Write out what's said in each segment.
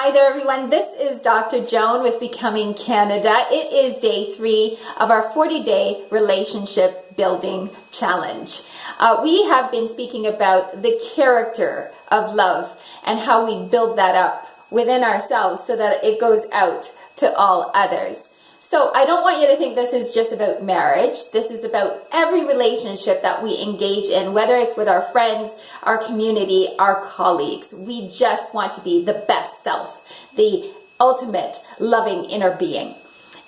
Hi there, everyone. This is Dr. Joan with Becoming Canada. It is day 3 of our 40-day relationship building challenge. We have been speaking about the character of love and how we build that up within ourselves so that it goes out to all others. So I don't want you to think this is just about marriage. This is about every relationship that we engage in, whether it's with our friends, our community, our colleagues. We just want to be the best self, the ultimate loving inner being.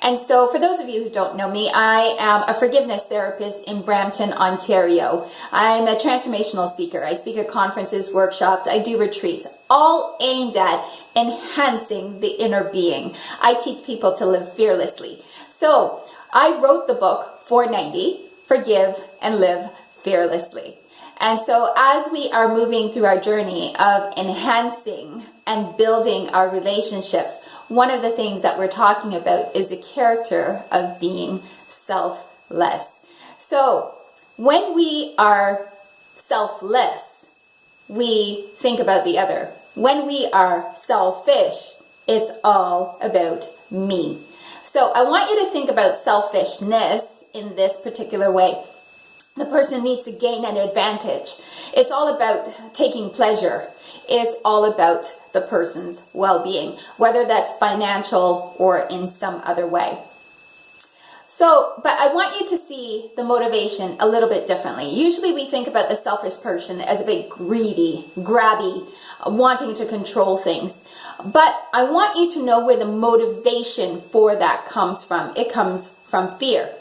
And so for those of you who don't know me, I am a forgiveness therapist in Brampton, Ontario. I'm a transformational speaker. I speak at conferences, workshops, I do retreats, all aimed at enhancing the inner being. I teach people to live fearlessly. So I wrote the book 490, Forgive and Live Fearlessly. And so as we are moving through our journey of enhancing and building our relationships, one of the things that we're talking about is the character of being selfless. So when we are selfless, we think about the other. When we are selfish, it's all about me. So I want you to think about selfishness in this particular way. The person needs to gain an advantage. It's all about taking pleasure. It's all about the person's well-being, whether that's financial or in some other way. But I want you to see the motivation a little bit differently. Usually we think about the selfish person as a bit greedy, grabby, wanting to control things. But I want you to know where the motivation for that comes from. It comes from fear.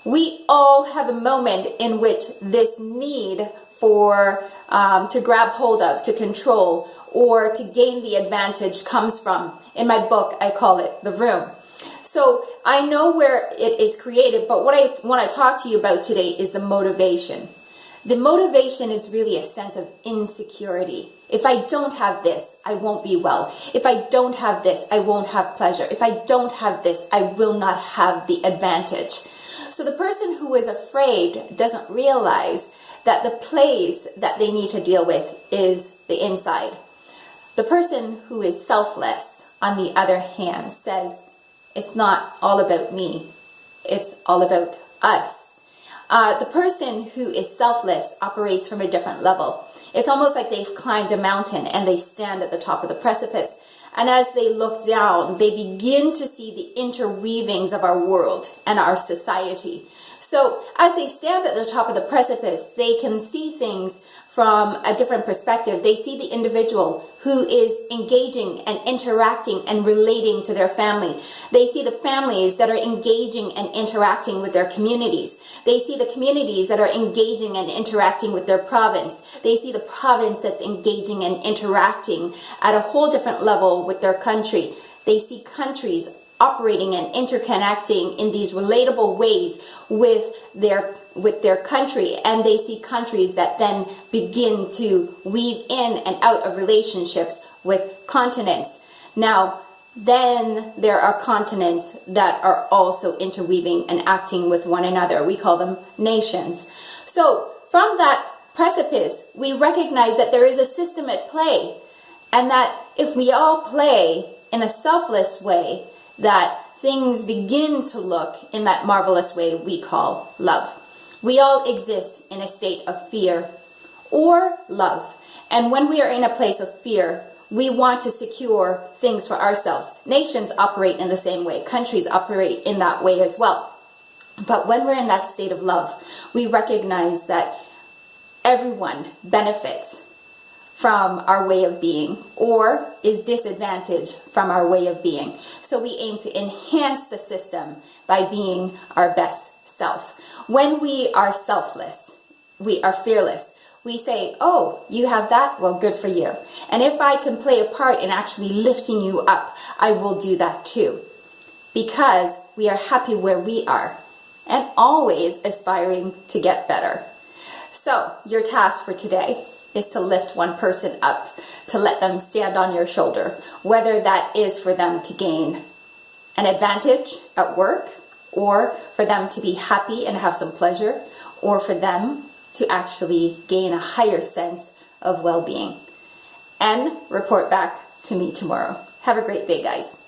We all have a moment in which this need for to grab hold of, to control, or to gain the advantage comes from. In my book, I call it the room. So I know where it is created, but what I want to talk to you about today is the motivation. The motivation is really a sense of insecurity. If I don't have this, I won't be well. If I don't have this, I won't have pleasure. If I don't have this, I will not have the advantage. So the person who is afraid doesn't realize that the place that they need to deal with is the inside. The person who is selfless, on the other hand, says, it's not all about me. It's all about us. The person who is selfless operates from a different level. It's almost like they've climbed a mountain and they stand at the top of the precipice. And as they look down, they begin to see the interweavings of our world and our society. So as they stand at the top of the precipice, they can see things from a different perspective. They see the individual who is engaging and interacting and relating to their family. They see the families that are engaging and interacting with their communities. They see the communities that are engaging and interacting with their province. They see the province that's engaging and interacting at a whole different level with their country. They see countries operating and interconnecting in these relatable ways with their country, and they see countries that then begin to weave in and out of relationships with continents. Now, then there are continents that are also interweaving and acting with one another. We call them nations. So from that precipice, we recognize that there is a system at play, and that if we all play in a selfless way, that things begin to look in that marvelous way we call love. We all exist in a state of fear or love. And when we are in a place of fear, we want to secure things for ourselves. Nations operate in the same way. Countries operate in that way as well. But when we're in that state of love, we recognize that everyone benefits from our way of being or is disadvantaged from our way of being. So we aim to enhance the system by being our best self. When we are selfless, we are fearless. We say, oh, you have that? Well, good for you. And if I can play a part in actually lifting you up, I will do that too. Because we are happy where we are and always aspiring to get better. So your task for today is to lift one person up, to let them stand on your shoulder, whether that is for them to gain an advantage at work, or for them to be happy and have some pleasure, or for them to actually gain a higher sense of well-being. And report back to me tomorrow. Have a great day, guys.